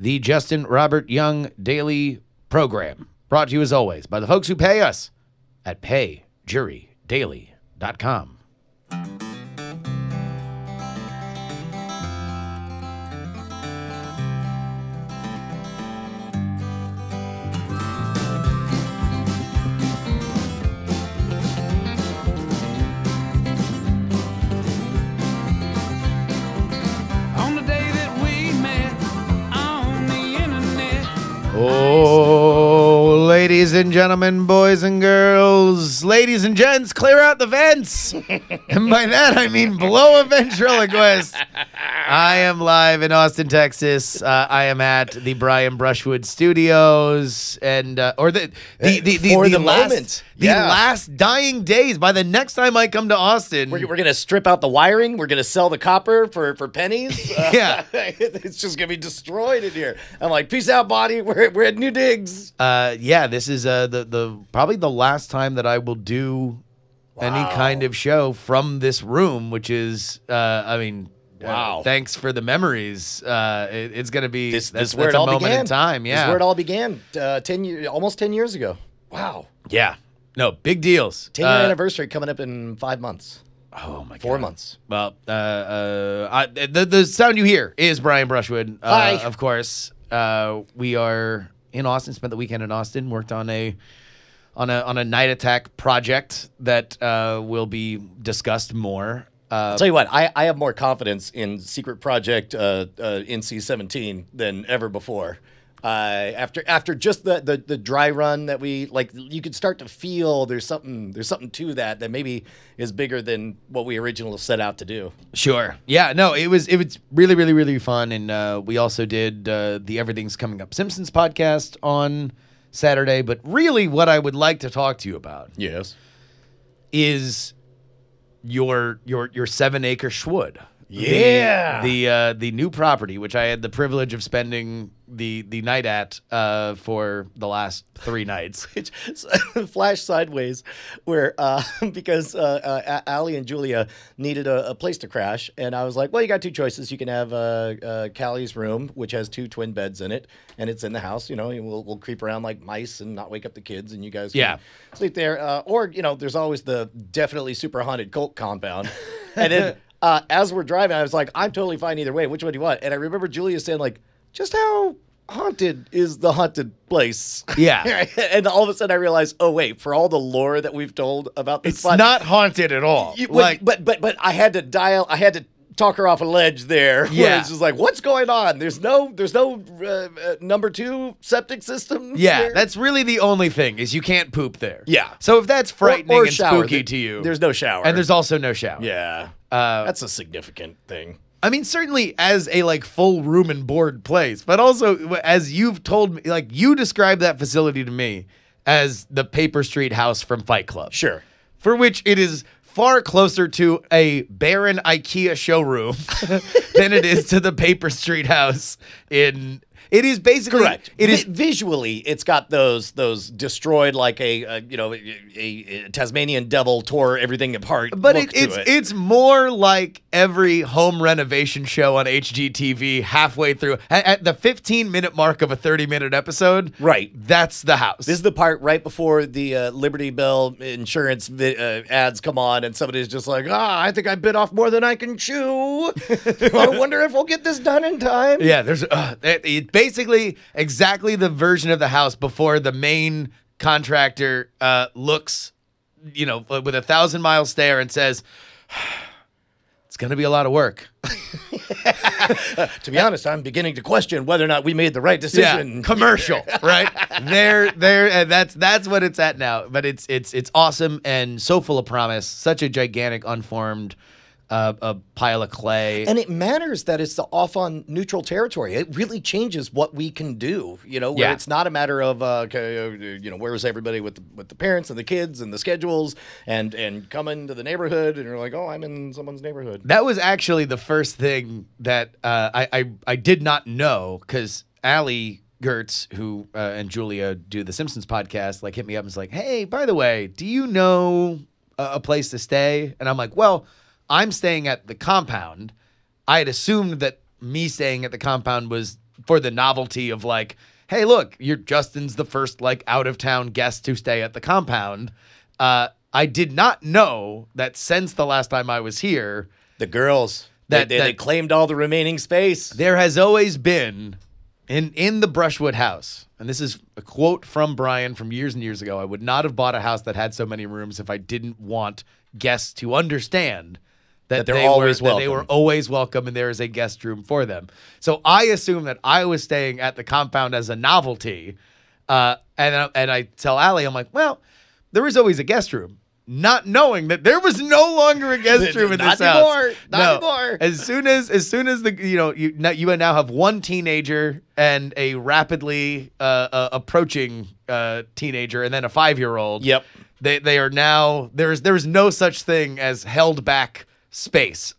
The Justin Robert Young Daily Program, brought to you as always by the folks who pay us at payjurydaily.com. Oh, ladies and gentlemen, boys and girls, ladies and gents, clear out the vents. And by that, I mean blow a ventriloquist. I am live in Austin, Texas. I am at the Brian Brushwood Studios, and the last dying days. By the next time I come to Austin, we're gonna strip out the wiring. We're gonna sell the copper for pennies. Yeah, it's just gonna be destroyed in here. I'm like, peace out, body. We're at new digs. Yeah, this is the probably the last time that I will do any kind of show from this room, which is wow. Thanks for the memories. It's going to be this that's where it a all moment began. in time. Yeah, this is where it all began. Almost 10 years ago. Wow. Yeah. No, big deals. 10-year anniversary coming up in 5 months. Oh my God. 4 months. Well, the sound you hear is Brian Brushwood. Hi. Of course. We are in Austin. Spent the weekend in Austin. Worked on a night attack project that will be discussed more. I'll tell you what, I have more confidence in Secret Project NC-17 than ever before. After just the dry run that we like, you could start to feel there's something to that maybe is bigger than what we originally set out to do. Sure. Yeah. No. It was really, really, really fun, and we also did the Everything's Coming Up Simpsons podcast on Saturday. But really, what I would like to talk to you about, is your 7-acre Schwood. Yeah. The new property, which I had the privilege of spending the night at for the last 3 nights. Flash sideways, where because Allie and Julia needed a place to crash, and I was like, well, you got 2 choices. You can have Callie's room, which has 2 twin beds in it, and it's in the house. You know, we'll creep around like mice and not wake up the kids, and you guys can sleep there. Or there's always the definitely super haunted cult compound, and then. As we're driving, I was like, I'm totally fine either way. Which one do you want? And I remember Julia saying, like, just how haunted is the haunted place? Yeah. And all of a sudden I realized, oh, wait, for all the lore that we've told about this spot, not haunted at all. But I had to talk her off a ledge there. Yeah. It's just like, what's going on? There's no number 2 septic system. Yeah, there? That's really the only thing is you can't poop there. Yeah. So if that's frightening or and shower, spooky to you, there's no shower, and there's also no shower. Yeah. That's a significant thing. I mean, certainly as a full room and board place, but also as you've told me, you described that facility to me as the Paper Street house from Fight Club. Sure. For which it is far closer to a barren IKEA showroom than it is to the Paper Street house in. It is basically correct. It is visually, it's got those destroyed like a Tasmanian devil tore everything apart. But it's more like every home renovation show on HGTV halfway through at the 15-minute mark of a 30-minute episode. Right, that's the house. This is the part right before the Liberty Bell insurance ads come on, and somebody's just like, I think I bit off more than I can chew. I wonder if we'll get this done in time. Yeah, there's basically exactly the version of the house before the main contractor looks, with 1,000-mile stare and says, it's going to be a lot of work. To be honest, I'm beginning to question whether or not we made the right decision. Yeah, commercial, right? And that's what it's at now. But it's awesome and so full of promise. Such a gigantic, unformed a pile of clay. And it matters that it's off on neutral territory. It really changes what we can do, where it's not a matter of, where is everybody with the parents and the kids and the schedules and coming to the neighborhood and you're like, oh, I'm in someone's neighborhood. That was actually the first thing that I did not know, because Allie Gertz, who and Julia do the Simpsons podcast, hit me up and was like, hey, by the way, do you know a place to stay? And I'm like, well, I'm staying at the compound. I had assumed that me staying at the compound was for the novelty of like, hey, look, Justin's the first like out of town guest to stay at the compound. I did not know that since the last time I was here, the girls they claimed all the remaining space. There has always been in the Brushwood house, and this is a quote from Brian from years and years ago. I would not have bought a house that had so many rooms if I didn't want guests to understand that they were always welcome and there is a guest room for them. So I assume that I was staying at the compound as a novelty. And I tell Allie, I'm like, well, there is always a guest room. Not knowing that there was no longer a guest room in this house. Not anymore. As soon as the you now have one teenager and a rapidly approaching teenager and then a 5-year-old. Yep. They are now there's no such thing as held back space.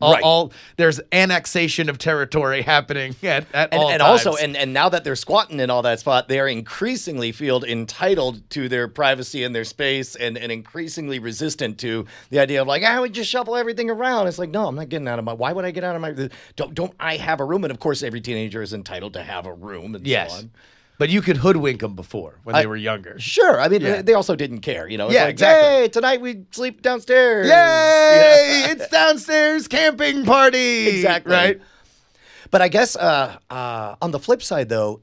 There's annexation of territory happening at all times. Also, and now that they're squatting in all that spot, they are increasingly feel entitled to their privacy and their space, and increasingly resistant to the idea of like, I would just shuffle everything around. It's like, no, I'm not getting out of my. Why would I get out of my? Don't I have a room? And of course, every teenager is entitled to have a room. And so on. But you could hoodwink them before when they were younger. Sure. I mean, they also didn't care. It's like, exactly. Hey, tonight we sleep downstairs. Yay! It's downstairs camping party. Exactly. Right? But I guess on the flip side, though,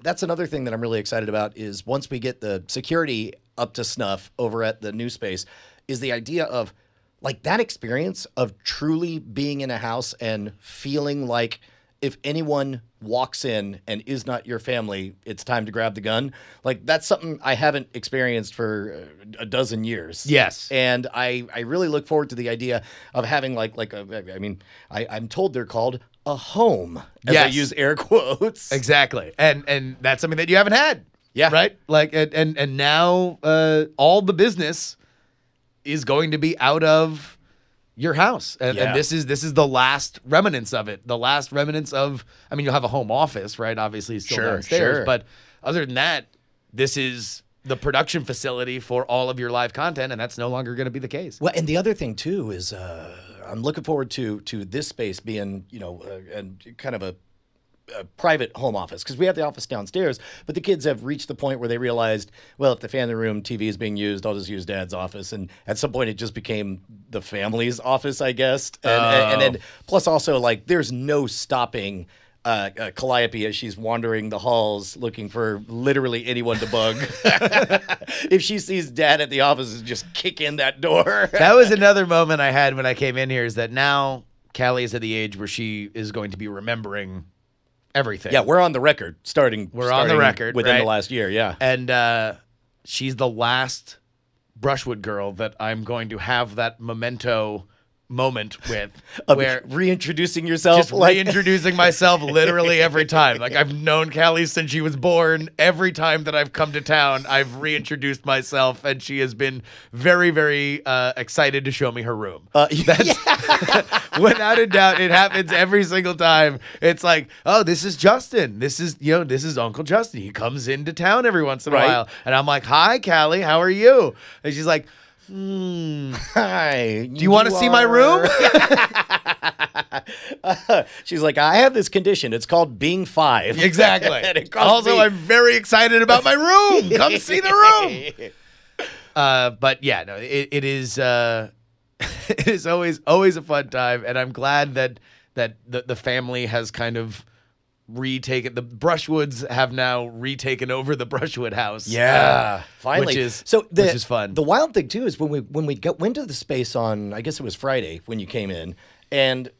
that's another thing that I'm really excited about is once we get the security up to snuff over at the new space, is the idea of like that experience of truly being in a house and feeling like if anyone walks in and is not your family, it's time to grab the gun. Like that's something I haven't experienced for a dozen years. Yes. And I really look forward to the idea of having I'm told they're called a home. As I use air quotes. Exactly. And that's something that you haven't had. Yeah. Right? Like and now all the business is going to be out of your house. And this is the last remnants of it. The last remnants of, I mean, you'll have a home office, right? Obviously still downstairs. Sure. But other than that, this is the production facility for all of your live content, and that's no longer going to be the case. Well, and the other thing too is I'm looking forward to this space being, and kind of a private home office, because we have the office downstairs, but the kids have reached the point where they realized, well, if the family room TV is being used, I'll just use Dad's office. And at some point, it just became the family's office, I guess. And then plus also like there's no stopping Calliope as she's wandering the halls looking for literally anyone to bug. If she sees Dad at the office, just kick in that door. That was another moment I had when I came in here, is that now Callie is at the age where she is going to be remembering everything. Yeah, we're on the record on the record within the last year, yeah. And she's the last Brushwood girl that I'm going to have that memento moment with, where reintroducing yourself, just reintroducing myself literally every time. Like I've known Callie since she was born. Every time that I've come to town, I've reintroduced myself, and she has been very, very excited to show me her room. That's without a doubt, it happens every single time. It's like, oh, this is Justin. This is Uncle Justin. He comes into town every once in a while, and I'm like, hi, Callie, how are you? And she's like, hi. Do you want to see my room? She's like, I have this condition. It's called being 5. Exactly. Also, I'm very excited about my room. Come see the room. But yeah, no, it is. It is always a fun time, and I'm glad that the family has kind of retaken. The Brushwoods have now retaken over the Brushwood house. Yeah, finally. Which is fun. The wild thing too is when we went to the space on, I guess it was Friday when you came in, and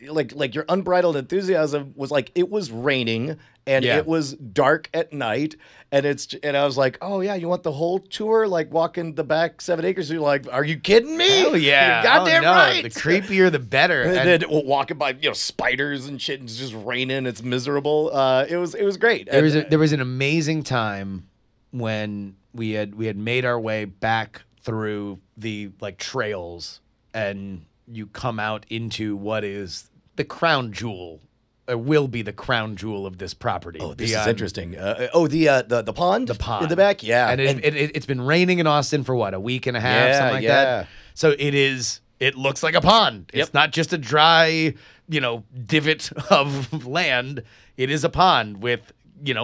like your unbridled enthusiasm was like, it was raining and it was dark at night, and I was like, oh yeah, you want the whole tour, like walking the back 7 acres? You're like, are you kidding me? Hell yeah. You're goddamn right. The creepier the better. And then walking by spiders and shit, and it's just raining, it's miserable. It was great. There was an amazing time when we had made our way back through the like trails, and you come out into what is the crown jewel, will be the crown jewel of this property. Oh, this is interesting. The pond? The pond. In the back? Yeah. And it's been raining in Austin for what, a week and a half, something like that? So it is it looks like a pond. Yep. It's not just a dry, divot of land. It is a pond with,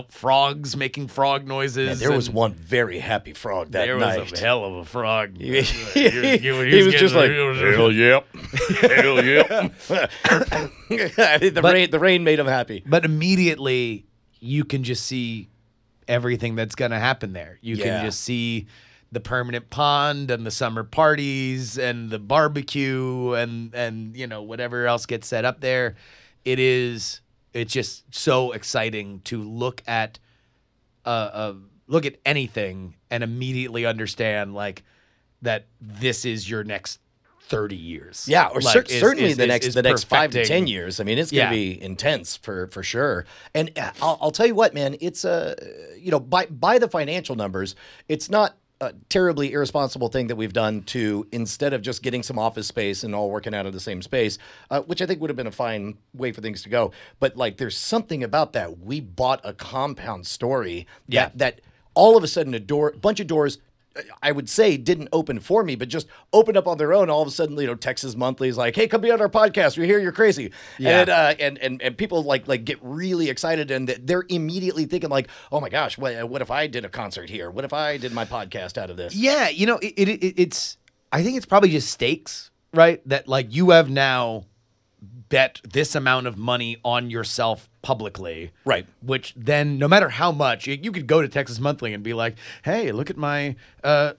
frogs making frog noises. There was one very happy frog that night. There was a hell of a frog. He was just like, hell yep. Hell yep. The rain made him happy. But immediately, you can just see everything that's going to happen there. You can just see the permanent pond and the summer parties and the barbecue and whatever else gets set up there. It's just so exciting to look at anything and immediately understand like that this is your next 30 years. Yeah, or like, certainly the next 5 to 10 perfecting- years. I mean, it's going to be intense for sure. And I'll tell you what, man, it's by the financial numbers, it's not a terribly irresponsible thing that we've done to, instead of just getting some office space and all working out of the same space, which I think would have been a fine way for things to go. But like, there's something about that. We bought a compound story that all of a sudden bunch of doors, I would say, didn't open for me, but just opened up on their own. All of a sudden, Texas Monthly is like, "Hey, come be on our podcast. We hear you're crazy," and people like get really excited, and they're immediately thinking like, "Oh my gosh, what if I did a concert here? What if I did my podcast out of this?" Yeah, it's. I think it's probably just stakes, right? That like you have now bet this amount of money on yourself publicly, right? Which then, no matter how much, you could go to Texas Monthly and be like, "Hey, look at my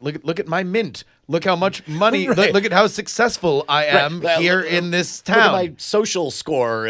look at my mint. Look how much money. Right. Look at how successful I am here in this town. Look at my social score.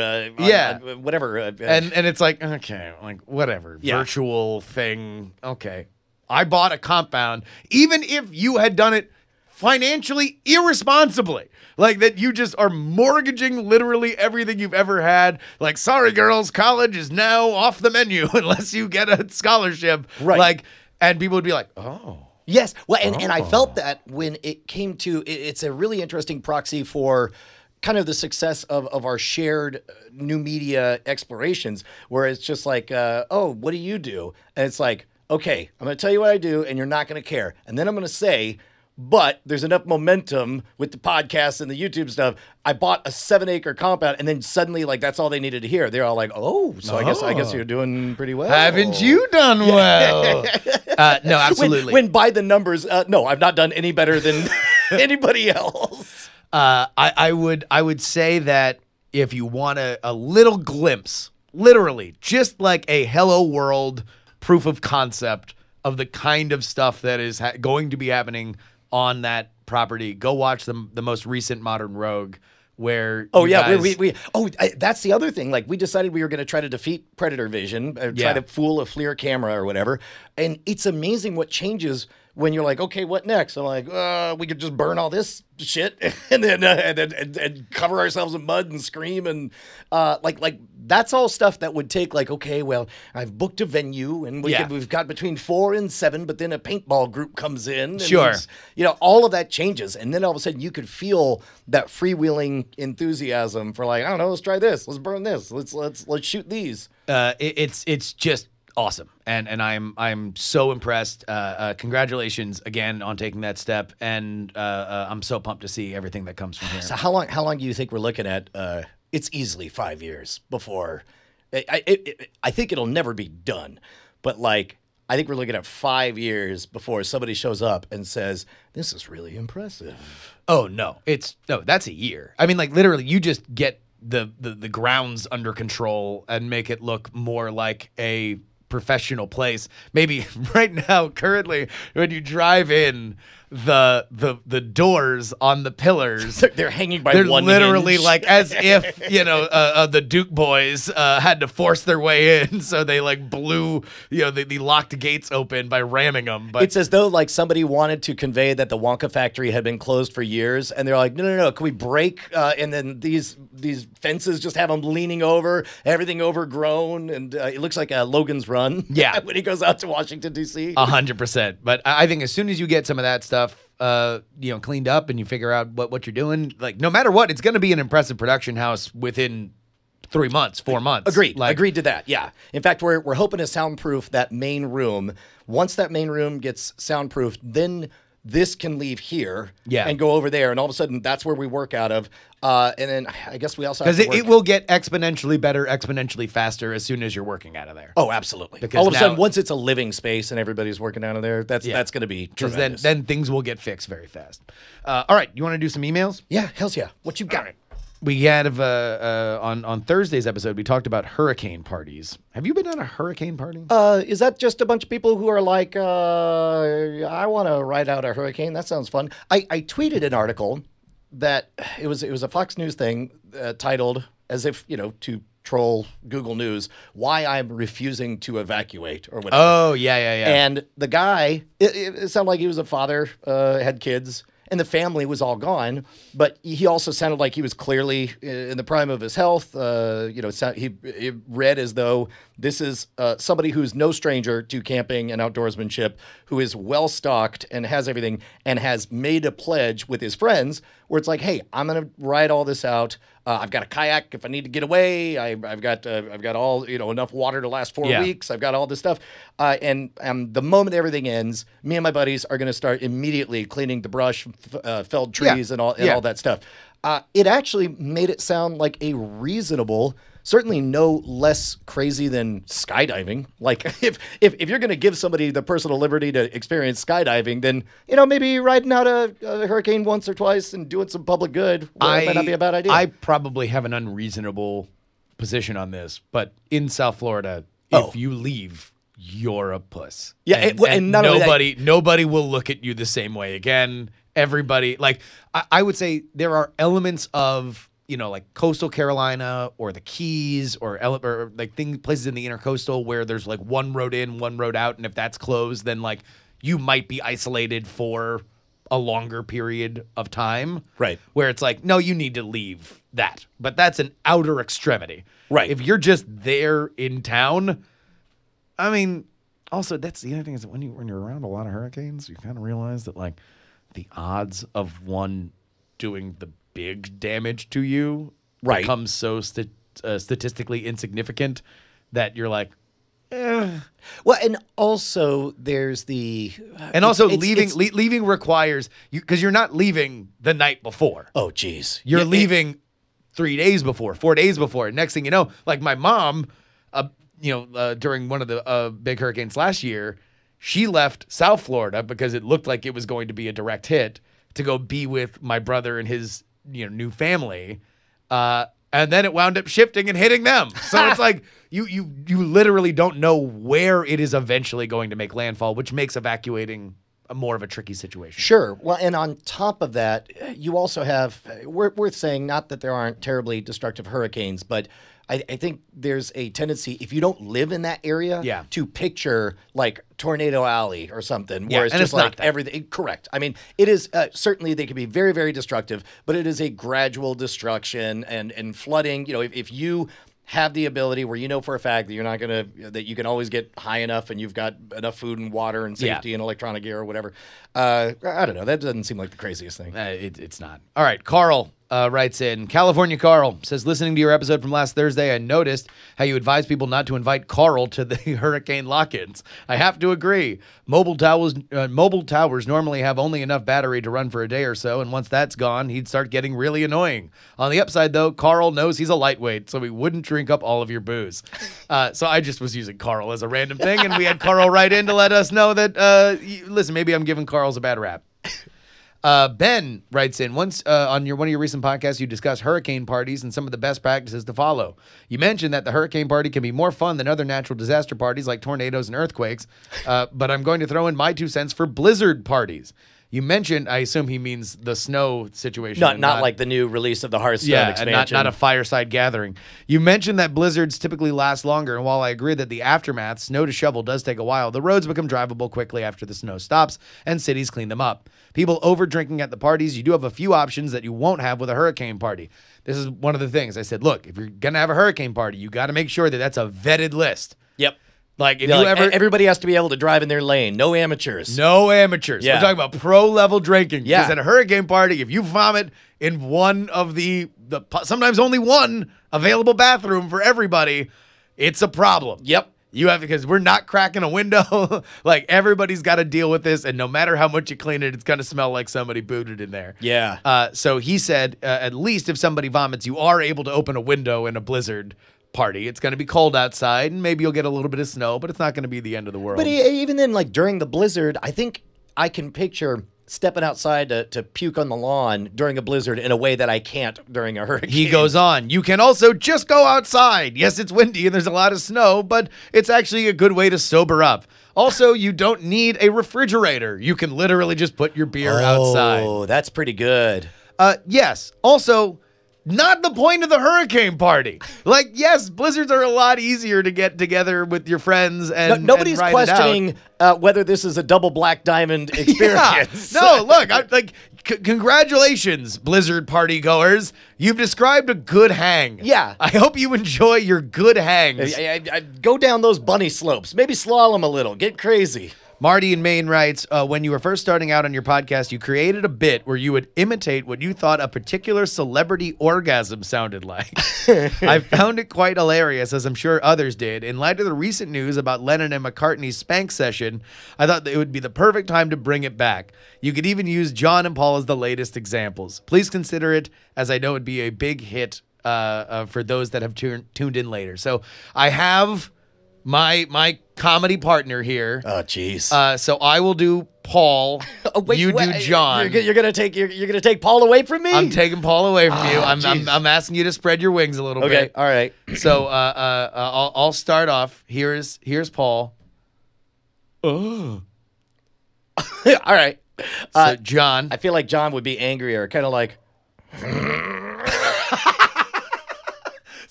Whatever. And it's like, okay, like whatever, virtual thing. Okay, I bought a compound, even if you had done it financially irresponsibly. Like that you just are mortgaging literally everything you've ever had. Like, sorry, girls, college is now off the menu unless you get a scholarship. Right. Like, and people would be like, oh. Yes. Well, and I felt that when it came to, it's a really interesting proxy for kind of the success of our shared new media explorations, where it's just like, oh, what do you do? And it's like, okay, I'm going to tell you what I do, and you're not going to care. And then I'm going to say, but there's enough momentum with the podcast and the YouTube stuff. I bought a 7-acre compound, and then suddenly, like, that's all they needed to hear. They're all like, "Oh, so I guess you're doing pretty well. Haven't you done well?" No, absolutely. When by the numbers, no, I've not done any better than anybody else. I would say that if you want a little glimpse, literally, just like a hello world proof of concept of the kind of stuff that is going to be happening on that property, go watch the most recent Modern Rogue, where that's the other thing. Like, we decided we were going to try to defeat predator vision, try to fool a FLIR camera or whatever, and it's amazing what changes when you're like, okay, what next? I'm like, we could just burn all this shit and then cover ourselves in mud and scream and like that's all stuff that would take like, okay, well, I've booked a venue and we've got between 4 and 7, but then a paintball group comes in. And sure, all of that changes, and then all of a sudden you could feel that freewheeling enthusiasm for like, I don't know, let's try this, let's burn this, let's shoot these. It's just awesome, and I'm so impressed. Congratulations again on taking that step, and I'm so pumped to see everything that comes from here. So how long do you think we're looking at? It's easily 5 years before. I think it'll never be done, but like, I think we're looking at 5 years before somebody shows up and says, "This is really impressive." Oh no, that's a year. I mean, like literally, you just get the grounds under control and make it look more like a professional place. Maybe right now, currently, when you drive in, the doors on the pillars, they're hanging by they're one literally hinge. like as if the Duke boys had to force their way in, so they like blew the locked gates open by ramming them. But it's as though like somebody wanted to convey that the Wonka factory had been closed for years, and they're like, no, can we break? And then these fences just have them leaning over, everything overgrown, and it looks like a Logan's Run. Yeah, when he goes out to Washington D.C. 100%. But I think as soon as you get some of that stuff cleaned up and you figure out what you're doing, like no matter what, it's going to be an impressive production house within 3 months, 4 months. Agreed to that. Yeah. In fact, we're hoping to soundproof that main room. Once that main room gets soundproofed, then this can leave here Yeah. and go over there. And all of a sudden, that's where we work out of. And then I guess we also have Because to work. it will get exponentially better, exponentially faster as soon as you're working out of there. Oh, absolutely. Because all of a sudden, now- once it's a living space and everybody's working out of there, that's going to be Because tremendous. then things will get fixed very fast. All right, you want to do some emails? Yeah, hells yeah. What you got? We had on Thursday's episode, we talked about hurricane parties. Have you been on a hurricane party? Is that just a bunch of people who are like, I want to ride out a hurricane? That sounds fun. I tweeted an article that it was a Fox News thing titled, as if, to troll Google News, why I'm refusing to evacuate or whatever. Oh, yeah. And the guy, it sounded like he was a father, had kids, and the family was all gone. But he also sounded like he was clearly in the prime of his health. He read as though this is somebody who's no stranger to camping and outdoorsmanship, who is well stocked and has everything, and has made a pledge with his friends where it's like, hey, I'm going to ride all this out. I've got a kayak if I need to get away. I've got all enough water to last 4 weeks. I've got all this stuff, and the moment everything ends, me and my buddies are going to start immediately cleaning the brush, felled trees, and all that stuff. It actually made it sound like a reasonable. Certainly no less crazy than skydiving. Like if you're going to give somebody the personal liberty to experience skydiving, then maybe riding out a hurricane once or twice and doing some public good might not be a bad idea. I probably have an unreasonable position on this, but in South Florida, if you leave, you're a puss. Yeah, and nobody will look at you the same way again. Everybody, like I would say, there are elements of like coastal Carolina or the Keys or like places in the intercoastal where there's like one road in, one road out. And if that's closed, then like you might be isolated for a longer period of time. Right. Where it's like, no, you need to leave that. But that's an outer extremity. Right. If you're just there in town, I mean, also that's the other thing is that when you're around a lot of hurricanes, you kind of realize that like the odds of one doing the big damage to you becomes so statistically insignificant that you're like, Well, and also there's the and also leaving requires you, because you're not leaving the night before. Oh, geez, You're leaving 3 days before, 4 days before. Next thing you know, like my mom, during one of the big hurricanes last year, she left South Florida because it looked like it was going to be a direct hit to go be with my brother and his new family, and then it wound up shifting and hitting them. So it's like you literally don't know where it is eventually going to make landfall, which makes evacuating more of a tricky situation. Sure. Well, and on top of that, you also have worth saying, not that there aren't terribly destructive hurricanes, but I think there's a tendency, if you don't live in that area, to picture like Tornado Alley or something, where it's just like everything. Correct. I mean, it is certainly they can be very, very destructive, but it is a gradual destruction and flooding. If you have the ability where for a fact that that you can always get high enough and you've got enough food and water and safety and electronic gear or whatever. I don't know. That doesn't seem like the craziest thing. It's not. All right. Carl writes in. California Carl says, listening to your episode from last Thursday, I noticed how you advised people not to invite Carl to the hurricane lock-ins. I have to agree. Mobile towers normally have only enough battery to run for a day or so, and once that's gone, he'd start getting really annoying. On the upside, though, Carl knows he's a lightweight, so he wouldn't drink up all of your booze. So I just was using Carl as a random thing, and we had Carl write in to let us know that, listen, maybe I'm giving Carl's a bad rap. Ben writes in, once on one of your recent podcasts, you discussed hurricane parties and some of the best practices to follow. You mentioned that the hurricane party can be more fun than other natural disaster parties like tornadoes and earthquakes, but I'm going to throw in my 2 cents for blizzard parties. You mentioned, I assume he means the snow situation. Not like the new release of the Hearthstone expansion. Not a fireside gathering. You mentioned that blizzards typically last longer, and while I agree that the aftermath, snow to shovel, does take a while, the roads become drivable quickly after the snow stops, and cities clean them up. People over drinking at the parties, you do have a few options that you won't have with a hurricane party. This is one of the things. I said, look, if you're going to have a hurricane party, you got to make sure that that's a vetted list. Yep. Like, if everybody has to be able to drive in their lane. No amateurs. No amateurs. Yeah. We're talking about pro-level drinking. Yeah. Because at a hurricane party, if you vomit in one of the sometimes only one available bathroom for everybody, it's a problem. Yep. You have, because we're not cracking a window. Like, everybody's got to deal with this, and no matter how much you clean it, it's going to smell like somebody booted in there. Yeah. So he said, at least if somebody vomits, you are able to open a window in a blizzard party. It's going to be cold outside, and maybe you'll get a little bit of snow, but it's not going to be the end of the world. But even then, like during the blizzard, I think I can picture stepping outside to puke on the lawn during a blizzard in a way that I can't during a hurricane. He goes on, you can also just go outside. Yes, it's windy and there's a lot of snow, but it's actually a good way to sober up. Also, you don't need a refrigerator. You can literally just put your beer outside. Oh, that's pretty good. Yes. Also, not the point of the hurricane party. Like, yes, blizzards are a lot easier to get together with your friends and nobody's and ride questioning whether this is a double black diamond experience. Yeah. No, look, congratulations, blizzard party goers. You've described a good hang. Yeah. I hope you enjoy your good hangs. I go down those bunny slopes. Maybe slalom a little. Get crazy. Marty in Maine writes, when you were first starting out on your podcast, you created a bit where you would imitate what you thought a particular celebrity orgasm sounded like. I found it quite hilarious, as I'm sure others did. In light of the recent news about Lennon and McCartney's spank session, I thought that it would be the perfect time to bring it back. You could even use John and Paul as the latest examples. Please consider it, as I know it'd be a big hit for those that have tuned in later. So I have my comedy partner here. Oh, jeez. So I will do Paul. Wait, you do John. You're gonna take Paul away from me? I'm taking Paul away from you. I'm asking you to spread your wings a little bit. Okay, all right. So I'll start off. Here's Paul. Oh. All right. So John. I feel like John would be angrier, kind of like.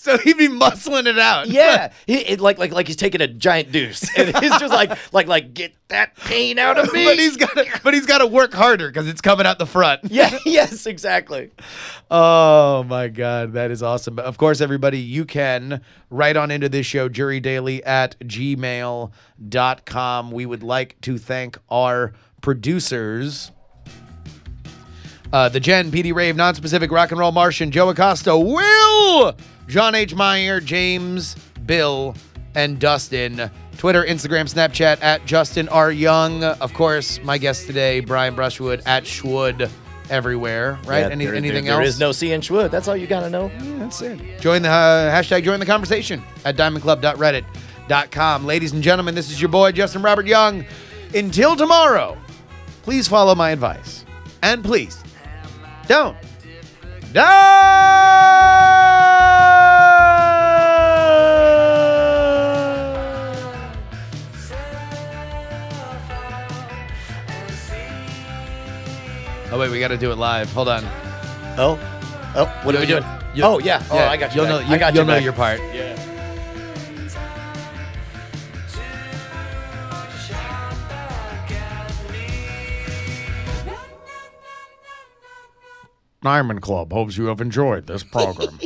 So he'd be muscling it out. Yeah, like he's taking a giant deuce, and he's just like get that pain out of me. but he's got to work harder because it's coming out the front. Yeah, yes, exactly. Oh my God, that is awesome. But of course, everybody, you can write on into this show, jurydaily@gmail.com. We would like to thank our producers. The Jen, PD Rave, Non-Specific, Rock and Roll Martian, Joe Acosta, Will, John H. Meyer, James, Bill, and Dustin. Twitter, Instagram, Snapchat, @Justin R. Young. Of course, my guest today, Brian Brushwood, @Schwood everywhere, right? Yeah, Anything else? There is no C in Schwood. That's all you got to know. Yeah, that's it. Join the hashtag join the conversation at diamondclub.reddit.com. Ladies and gentlemen, this is your boy, Justin Robert Young. Until tomorrow, please follow my advice. And please, don't Oh, wait, we got to do it live. Hold on. Oh, what are we doing? Oh, yeah. Oh, I got you. You'll know your part. Yeah. Diamond Club hopes you have enjoyed this program.